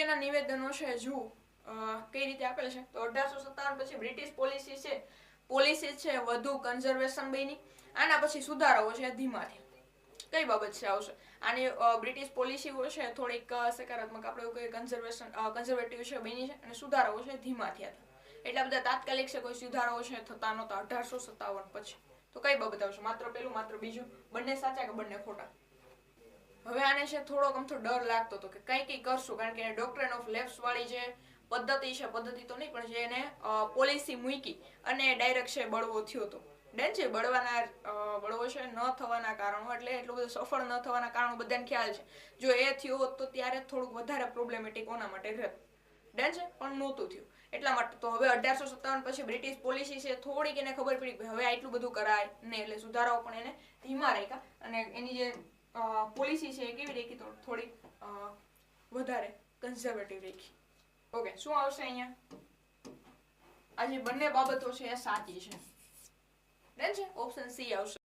અગત્યના નિવેદનો છે જુઓ કઈ રીતે આપેલ છે. તો 1857 પછી બ્રિટિશ પોલિસી છે વધુ કન્ઝર્વેશન બની. આના પછી સુધારાઓ છે ધીમાથી. કઈ બાબત છે આવશે આની બ્રિટિશ પોલિસીઓ છે થોડીક સકારાત્મક આપણે કોઈ કન્ઝર્વેટિવ છે બની છે અને સુધારાઓ છે ધીમા થયા હતા. એટલા બધા તાત્કાલિક છે કોઈ સુધારાઓ છે થતા નહોતા 1857 પછી. તો કઈ બાબત આવશે? માત્ર પેલું માત્ર બીજું બંને સાચા કે બંને ખોટા? હવે આને છે થોડોક અમથો ડર લાગતો હતો કે કઈ કરશું, કારણ કે ડોક્ટ્રિન ઓફ લેપ્સ વાળી જે પદ્ધતિ છે, પદ્ધતિ તો નહીં પણ જે એને પોલિસી મૂકી અને ડાયરેક્ટ છે બળવો થયો હતો. છે બળવો છે ન થવાના કારણો, એટલે એટલું બધું સફળ ન થવાના કારણો બધાને ખ્યાલ છે. જો એ થયું હોત તો ત્યારે થોડુંક વધારે પ્રોબ્લેમેટિક ઓના માટે રહેત. ડન છે, પણ નહોતું થયું એટલા માટે. તો હવે 1857 પછી બ્રિટિશ પોલિસી છે થોડીક એને ખબર પડી કે હવે આટલું બધું કરાય ને, એટલે સુધારાઓ પણ એને ધીમા રાખ્યા અને એની જે પોલિસી છે એ કેવી રાખી? તો થોડી વધારે કન્ઝર્વેટિવ રાખી. ઓકે, શું આવશે અહીંયા? આ જે બંને બાબતો છે એ સાચી છે. ડન છે, ઓપ્શન સી આવશે.